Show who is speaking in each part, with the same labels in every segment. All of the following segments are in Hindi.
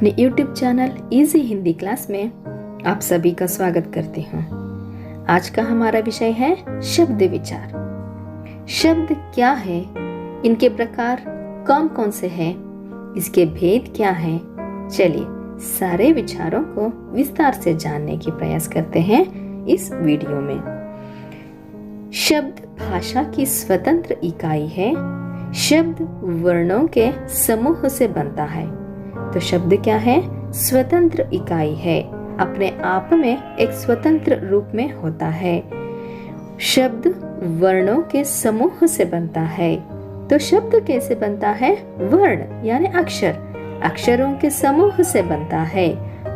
Speaker 1: अपने YouTube channel easy Hindi class में आप सभी का स्वागत करती हूँ। आज का हमारा विषय है शब्द विचार। शब्द क्या है, इनके प्रकार कौन कौन से हैं, इसके भेद क्या हैं। चलिए सारे विचारों को विस्तार से जानने की प्रयास करते हैं इस वीडियो में। शब्द भाषा की स्वतंत्र इकाई है। शब्द वर्णों के समूह से बनता है। तो शब्द क्या है? स्वतंत्र इकाई है, अपने आप में एक स्वतंत्र रूप में होता है। शब्द वर्णों के समूह से बनता है। तो शब्द कैसे बनता है? वर्ण यानी अक्षर, अक्षरों के समूह से बनता है।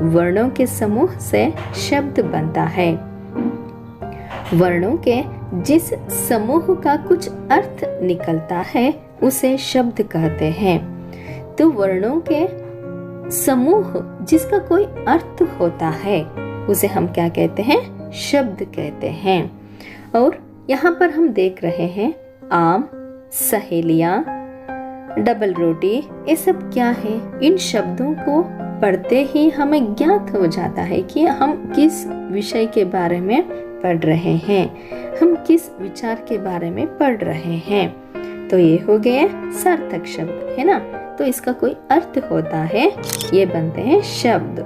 Speaker 1: वर्णों के समूह से शब्द बनता है। वर्णों के जिस समूह का कुछ अर्थ निकलता है उसे शब्द कहते हैं। तो वर्णों के समूह जिसका कोई अर्थ होता है उसे हम क्या कहते हैं? शब्द कहते हैं। और यहाँ पर हम देख रहे हैं आम, सहेलियां, डबल रोटी, ये सब क्या है? इन शब्दों को पढ़ते ही हमें ज्ञात हो जाता है कि हम किस विषय के बारे में पढ़ रहे हैं, हम किस विचार के बारे में पढ़ रहे हैं। तो ये हो गए सार्थक शब्द, है ना। तो इसका कोई अर्थ होता है, ये बनते हैं शब्द।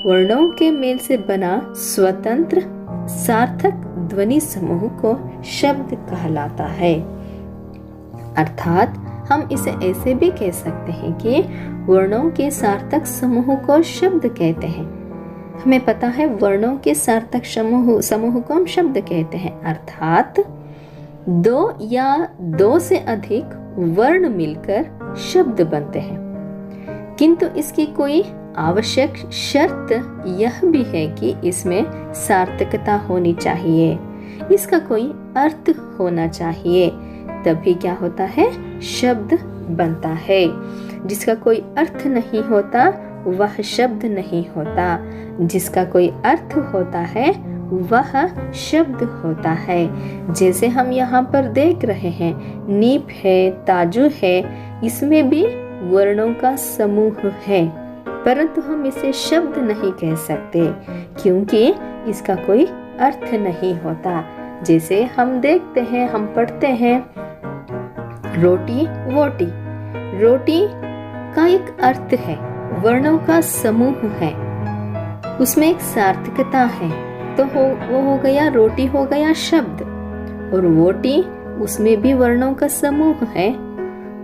Speaker 1: वर्णों के मेल से बना स्वतंत्र सार्थक ध्वनि समूह को शब्द कहलाता है। अर्थात हम इसे ऐसे भी कह सकते हैं कि वर्णों के सार्थक समूह को शब्द कहते हैं। हमें पता है वर्णों के सार्थक समूह को हम शब्द कहते हैं। अर्थात दो या दो से अधिक वर्ण मिलकर शब्द बनते हैं, किंतु इसकी कोई आवश्यक शर्त यह भी है कि इसमें सार्थकता होनी चाहिए, इसका कोई अर्थ होना चाहिए, तभी क्या होता है? शब्द बनता है। जिसका कोई अर्थ नहीं होता वह शब्द नहीं होता, जिसका कोई अर्थ होता है वह शब्द होता है। जैसे हम यहाँ पर देख रहे हैं नीप है, ताजु है, इसमें भी वर्णों का समूह है, परंतु हम इसे शब्द नहीं कह सकते क्योंकि इसका कोई अर्थ नहीं होता। जैसे हम देखते हैं, हम पढ़ते हैं रोटी वोटी, रोटी का एक अर्थ है, वर्णों का समूह है, उसमें एक सार्थकता है। तो वो हो गया, रोटी हो गया शब्द। और वोटी, उसमें भी वर्णों का समूह है,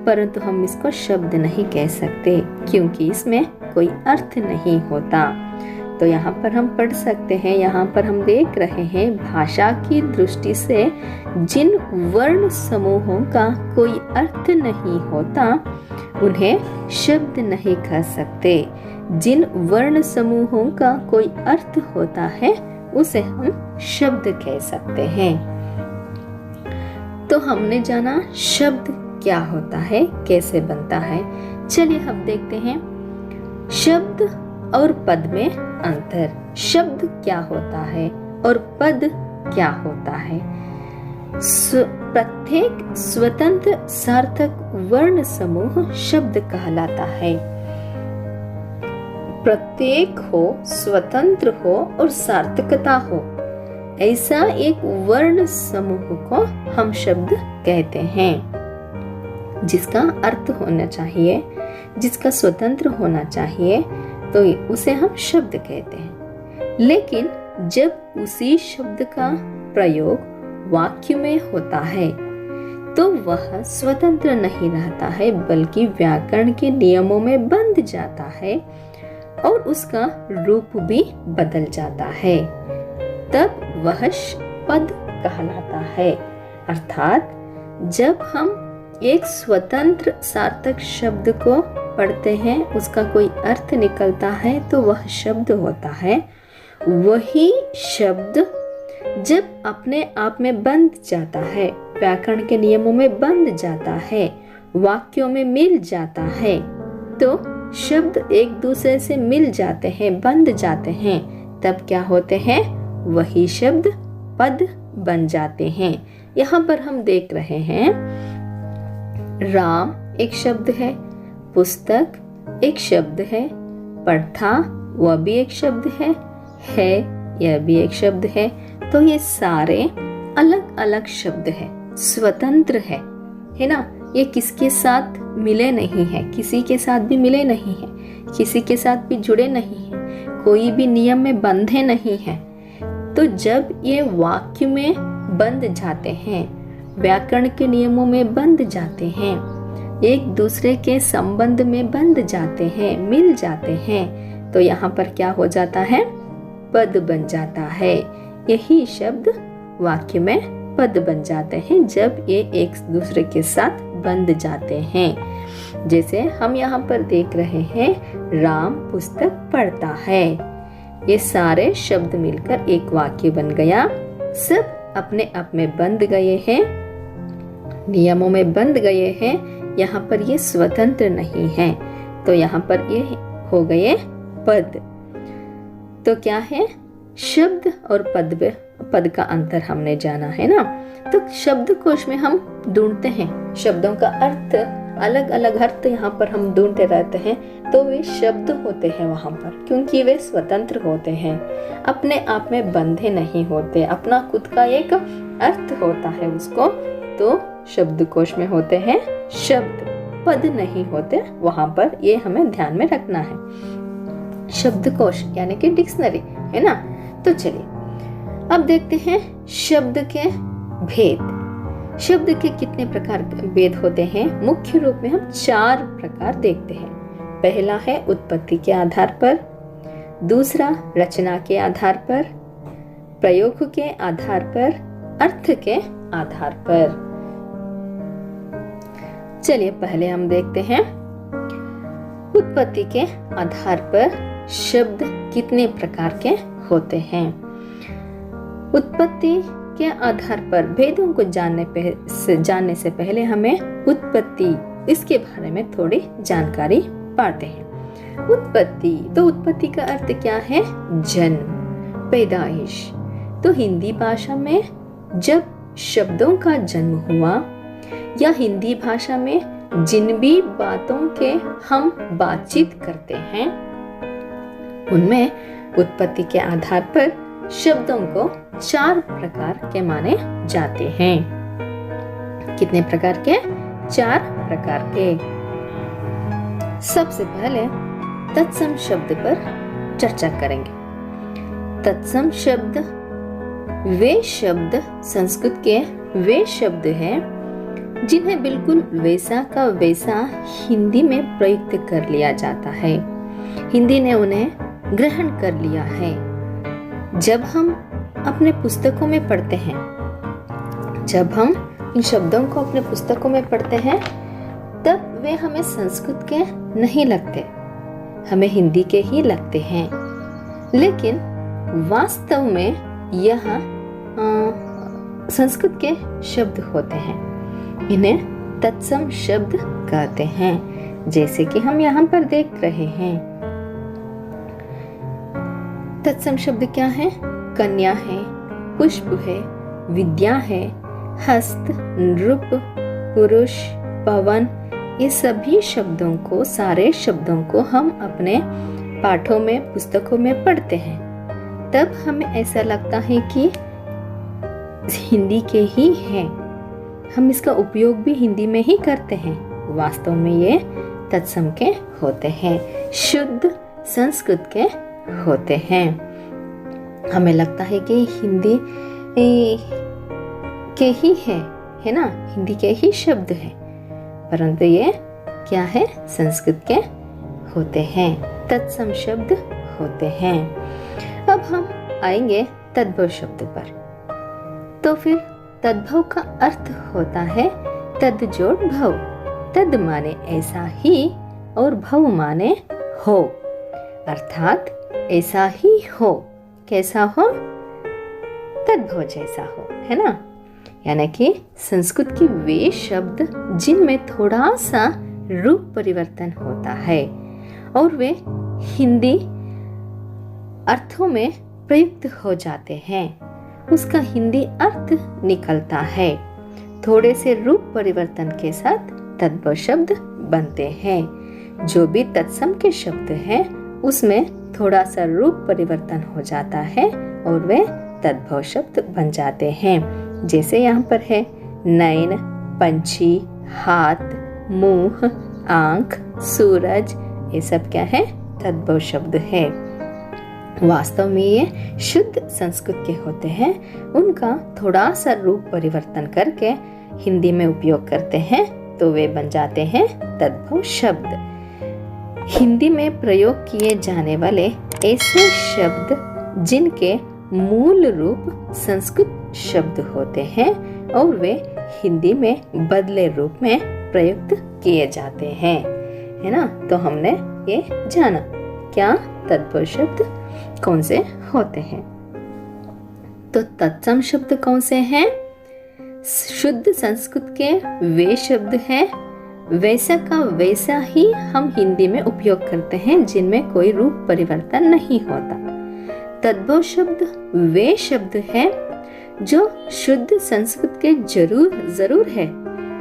Speaker 1: परंतु हम इसको शब्द नहीं कह सकते क्योंकि इसमें कोई अर्थ नहीं होता। तो यहाँ पर हम पढ़ सकते हैं, यहाँ पर हम देख रहे हैं भाषा की दृष्टि से जिन वर्ण समूहों का कोई अर्थ नहीं होता उन्हें शब्द नहीं कह सकते। जिन वर्ण समूहों का कोई अर्थ होता है उसे हम शब्द कह सकते हैं। तो हमने जाना शब्द क्या होता है, कैसे बनता है। चलिए हम देखते हैं शब्द और पद में अंतर। शब्द क्या होता है और पद क्या होता है? प्रत्येक स्वतंत्र सार्थक वर्ण समूह शब्द कहलाता है। प्रत्येक हो, स्वतंत्र हो और सार्थकता हो, ऐसा एक वर्ण समूह को हम शब्द कहते हैं। जिसका अर्थ होना चाहिए, जिसका स्वतंत्र होना चाहिए, तो उसे हम शब्द कहते हैं। लेकिन जब उसी शब्द का प्रयोग वाक्य में होता है तो वह स्वतंत्र नहीं रहता है, बल्कि व्याकरण के नियमों में बंध जाता है और उसका रूप भी बदल जाता है। तब वह पद कहलाता है। अर्थात जब हम एक स्वतंत्र सार्थक शब्द को पढ़ते हैं, उसका कोई अर्थ निकलता है तो वह शब्द होता है। वही शब्द जब अपने आप में बंध जाता है, व्याकरण के नियमों में बंध जाता है, वाक्यों में मिल जाता है, तो शब्द एक दूसरे से मिल जाते हैं, बंध जाते हैं, तब क्या होते हैं? वही शब्द पद बन जाते हैं। यहाँ पर हम देख रहे हैं राम एक शब्द है, पुस्तक एक शब्द है, पढ़ता वह भी एक शब्द है यह भी एक शब्द है। तो ये सारे अलग अलग शब्द है, स्वतंत्र है ना। ये किसके साथ मिले नहीं है, किसी के साथ भी मिले नहीं है, किसी के साथ भी जुड़े नहीं है, कोई भी नियम में बंधे नहीं है। तो जब ये वाक्य में बंध जाते हैं, व्याकरण के नियमों में बंध जाते हैं, एक दूसरे के संबंध में बंध जाते हैं, मिल जाते हैं, तो यहाँ पर क्या हो जाता है, पद बन जाता है। यही शब्द वाक्य में पद बन जाते हैं जब ये एक दूसरे के साथ बंध जाते हैं। जैसे हम यहाँ पर देख रहे हैं, राम पुस्तक पढ़ता है। ये सारे शब्द मिलकर एक वाक्य बन गया। सब अपने आप में बंध गए हैं, नियमों में बंध गए हैं। यहाँ पर ये स्वतंत्र नहीं है, तो यहाँ पर ये हो गए पद। तो क्या है, शब्द और पद का अंतर हमने जाना है ना। तो शब्दकोश में हम ढूंढते हैं शब्दों का अर्थ, अलग अलग अर्थ यहाँ पर हम ढूंढते रहते हैं। तो वे शब्द होते हैं वहाँ पर, क्योंकि वे स्वतंत्र होते हैं, अपने आप में बंधे नहीं होते, अपना खुद का एक अर्थ होता है उसको। तो शब्दकोश में होते हैं शब्द, पद नहीं होते वहाँ पर, ये हमें ध्यान में रखना है। शब्दकोश यानी कि डिक्शनरी, है ना। तो चलिए अब देखते हैं शब्द के भेद। शब्द के कितने प्रकार के भेद होते हैं? मुख्य रूप में हम 4 प्रकार देखते हैं। पहला है उत्पत्ति के आधार पर, दूसरा रचना के आधार पर, प्रयोग के आधार पर, अर्थ के आधार पर। चलिए पहले हम देखते हैं उत्पत्ति के आधार पर शब्द कितने प्रकार के होते हैं। उत्पत्ति के आधार पर भेदों को जानने से पहले हमें उत्पत्ति, इसके बारे में थोड़ी जानकारी पाते हैं। उत्पत्ति, तो उत्पत्ति का अर्थ क्या है? जन्म, पैदाइश। तो हिंदी भाषा में जब शब्दों का जन्म हुआ, या हिंदी भाषा में जिन भी बातों के हम बातचीत करते हैं, उनमें उत्पत्ति के आधार पर शब्दों को 4 प्रकार के माने जाते हैं। कितने प्रकार के? 4 प्रकार के। सबसे पहले तत्सम शब्द पर चर्चा करेंगे। तत्सम शब्द वे शब्द, संस्कृत के वे शब्द हैं जिन्हें बिल्कुल वैसा का वैसा हिंदी में प्रयुक्त कर लिया जाता है। हिंदी ने उन्हें ग्रहण कर लिया है। जब हम अपने पुस्तकों में पढ़ते हैं, जब हम इन शब्दों को अपने पुस्तकों में पढ़ते हैं, तब वे हमें संस्कृत के नहीं लगते, हमें हिंदी के ही लगते हैं। लेकिन वास्तव में यह संस्कृत के शब्द होते हैं। इन्हें तत्सम शब्द कहते हैं, जैसे कि हम यहाँ पर देख रहे हैं। तत्सम शब्द क्या है? कन्या है, पुष्प है, विद्या है, हस्त, नृप, पुरुष, पवन, ये सभी शब्दों को, सारे शब्दों को हम अपने पाठों में, पुस्तकों में पढ़ते हैं। तब हमें ऐसा लगता है कि हिंदी के ही हैं, हम इसका उपयोग भी हिंदी में ही करते हैं। वास्तव में ये तत्सम के होते हैं, शुद्ध संस्कृत के होते हैं। हमें लगता है कि हिंदी के ही है ना, हिंदी के ही शब्द हैं, परंतु ये क्या है? संस्कृत के होते हैं, तत्सम शब्द होते हैं। अब हम आएंगे तद्भव शब्द पर। तो फिर तद्भव का अर्थ होता है तद जोड़ भव। तद माने ऐसा ही और भव माने हो, अर्थात ऐसा ही हो। कैसा हो? तद्भव जैसा हो, है ना। यानी कि संस्कृत के वे शब्द जिनमें थोड़ा सा रूप परिवर्तन होता है और वे हिंदी अर्थों में प्रयुक्त हो जाते हैं, उसका हिंदी अर्थ निकलता है। थोड़े से रूप परिवर्तन के साथ तद्भव शब्द बनते हैं। जो भी तत्सम के शब्द हैं उसमें थोड़ा सा रूप परिवर्तन हो जाता है और वे तद्भव शब्द बन जाते हैं। जैसे यहाँ पर है नयन, पंछी, हाथ, मुंह, आंख, सूरज, ये सब क्या है? तद्भव शब्द है। वास्तव में ये शुद्ध संस्कृत के होते हैं, उनका थोड़ा सा रूप परिवर्तन करके हिंदी में उपयोग करते हैं तो वे बन जाते हैं तद्भव शब्द। हिंदी में प्रयोग किए जाने वाले ऐसे शब्द जिनके मूल रूप संस्कृत शब्द होते हैं और वे हिंदी में बदले रूप में प्रयुक्त किए जाते हैं, है ना। तो हमने ये जाना क्या तद्भव शब्द कौन से होते हैं। तो तत्सम शब्द कौन से हैं? शुद्ध संस्कृत के वे शब्द हैं, वैसा का वैसा ही हम हिंदी में उपयोग करते हैं जिनमें कोई रूप परिवर्तन नहीं होता। तद्भव शब्द वे शब्द हैं जो शुद्ध संस्कृत के जरूर है,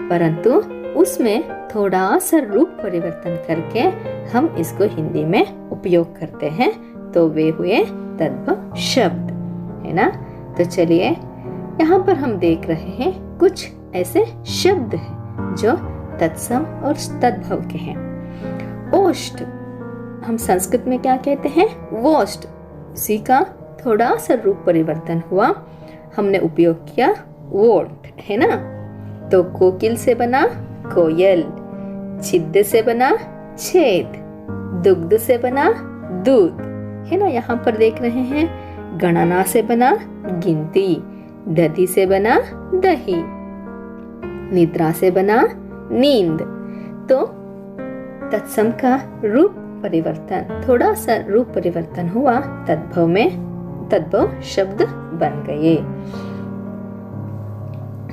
Speaker 1: परंतु उसमें थोड़ा सा रूप परिवर्तन करके हम इसको हिंदी में उपयोग करते हैं तो वे हुए तद्भव शब्द, है ना। तो चलिए यहाँ पर हम देख रहे हैं कुछ ऐसे शब्द हैं जो तत्सम और तद्भव के हैं। ओष्ठ हम संस्कृत में क्या कहते हैं? वोष्ठ। उसी का थोड़ा सा रूप परिवर्तन हुआ, हमने उपयोग किया वोट, है ना। तो कोकिल से बना कोयल, छिद्र से बना छेद, दुग्ध से बना दूध, है ना। यहाँ पर देख रहे हैं गणना से बना गिनती, दधी से बना दही, निद्रा से बना नींद। तो तत्सम का रूप परिवर्तन, थोड़ा सा रूप परिवर्तन हुआ, तद्भव में तद्भव शब्द बन गए।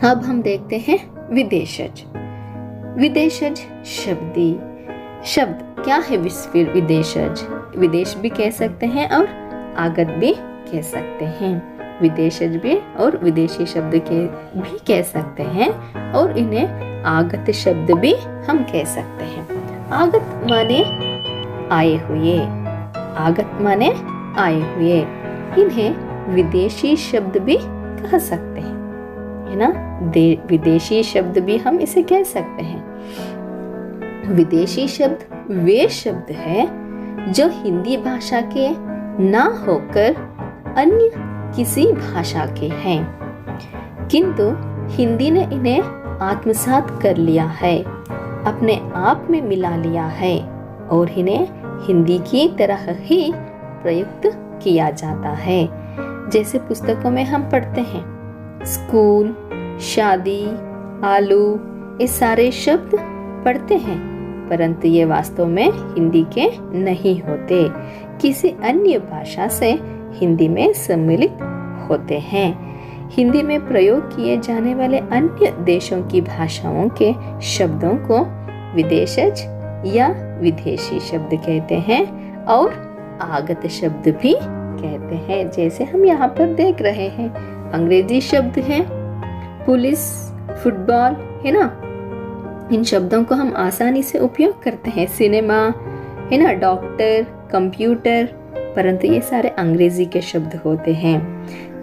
Speaker 1: अब हम देखते हैं विदेशज। विदेशज शब्द क्या है? विदेशज विदेश भी कह सकते हैं और आगत भी कह सकते हैं। विदेशज भी और विदेशी शब्द के भी कह सकते हैं और इन्हें आगत शब्द भी हम कह सकते हैं। आगत माने आए हुए, आगत माने आए हुए। इन्हें विदेशी शब्द भी कह सकते हैं, है ना। विदेशी शब्द भी हम इसे कह सकते हैं। विदेशी शब्द वे शब्द हैं जो हिंदी भाषा के ना होकर अन्य किसी भाषा के हैं, किंतु हिंदी ने इन्हें आत्मसात कर लिया है, अपने आप में मिला लिया है और इन्हें हिंदी की तरह ही प्रयुक्त किया जाता है। जैसे पुस्तकों में हम पढ़ते हैं स्कूल, शादी, आलू, ये सारे शब्द पढ़ते हैं, परंतु ये वास्तव में हिंदी के नहीं होते, किसी अन्य भाषा से हिंदी में सम्मिलित होते हैं। हिंदी में प्रयोग किए जाने वाले अन्य देशों की भाषाओं के शब्दों को विदेशज या विदेशी शब्द कहते हैं और आगत शब्द भी कहते हैं। जैसे हम यहाँ पर देख रहे हैं अंग्रेजी शब्द हैं पुलिस, फुटबॉल, है ना। इन शब्दों को हम आसानी से उपयोग करते हैं। सिनेमा, है ना, डॉक्टर, कंप्यूटर, परंतु ये सारे अंग्रेजी के शब्द होते हैं।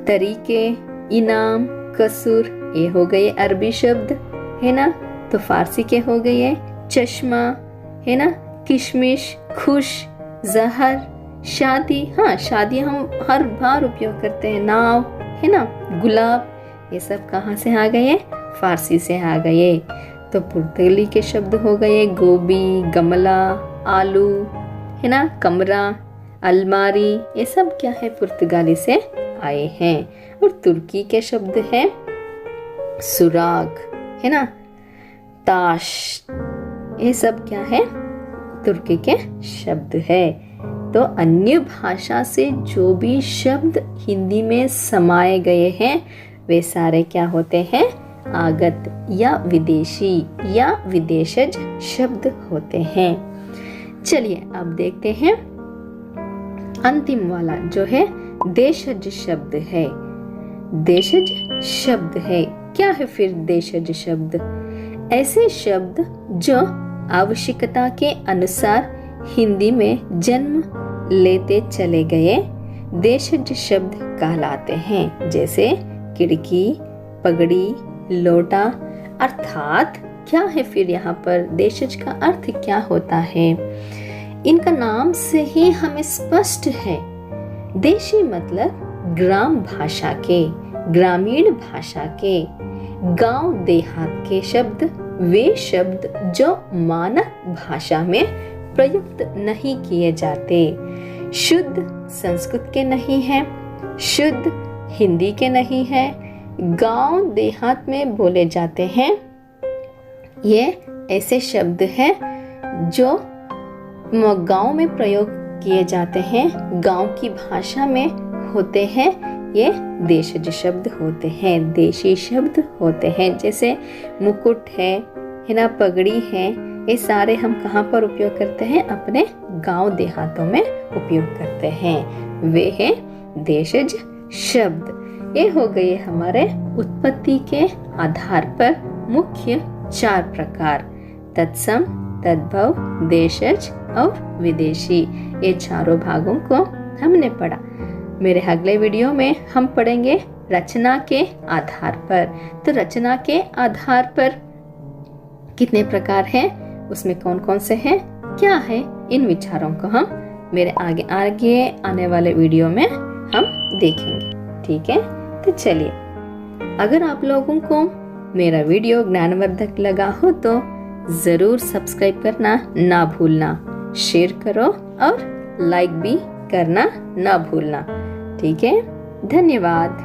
Speaker 1: तरीके, इनाम, कसूर, ये हो गए अरबी शब्द, है ना। तो फारसी के हो गए चश्मा, है ना, किशमिश, खुश, जहर, शादी। हाँ, शादी हम हर बार उपयोग करते हैं। नाव, है ना, गुलाब, ये सब कहाँ से आ गए? फारसी से आ गए। तो पुर्तगाली के शब्द हो गए गोभी, गमला, आलू, है ना, कमरा, अलमारी, ये सब क्या है? पुर्तगाली से आए हैं। और तुर्की के शब्द हैं सुराग, है ना, ताश, ये सब क्या है? तुर्की के शब्द है। तो अन्य भाषा से जो भी शब्द हिंदी में समाये गए हैं वे सारे क्या होते हैं? आगत या विदेशी या विदेशज शब्द होते हैं। चलिए अब देखते हैं अंतिम वाला जो है देशज शब्द है। देशज शब्द है क्या है फिर देशज शब्द? ऐसे शब्द जो आवश्यकता के अनुसार हिंदी में जन्म लेते चले गए देशज शब्द कहलाते हैं, जैसे खिड़की, पगड़ी, लोटा। अर्थात क्या है फिर यहाँ पर देशज का अर्थ क्या होता है? इनका नाम से ही हमें स्पष्ट है। देशी मतलब ग्राम भाषा के, ग्रामीण भाषा के, गांव देहात के शब्द, वे शब्द जो मानक भाषा में प्रयुक्त नहीं किए जाते, शुद्ध संस्कृत के नहीं है, शुद्ध हिंदी के नहीं है, गांव देहात में बोले जाते हैं। ये ऐसे शब्द हैं जो गांव में प्रयोग किए जाते हैं, गांव की भाषा में होते हैं। ये देशज शब्द होते हैं, देशी शब्द होते हैं। जैसे मुकुट है ना, पगड़ी है, ये सारे हम कहाँ पर उपयोग करते हैं? अपने गांव देहातों में उपयोग करते हैं। वे हैं देशज शब्द। ये हो गए हमारे उत्पत्ति के आधार पर मुख्य 4 प्रकार: तत्सम, तद्भव, देशज और विदेशी। ये चारों भागों को हमने पढ़ा। मेरे अगले वीडियो में हम पढ़ेंगे रचना के आधार पर। तो रचना के आधार पर कितने प्रकार हैं, उसमें कौन कौन से हैं, क्या है, इन विचारों को हम मेरे आगे आने वाले वीडियो में हम देखेंगे। ठीक है, तो चलिए, अगर आप लोगों को मेरा वीडियो ज्ञानवर्धक लगा हो तो जरूर सब्सक्राइब करना ना भूलना, शेयर करो और लाइक भी करना ना भूलना। ठीक है, धन्यवाद।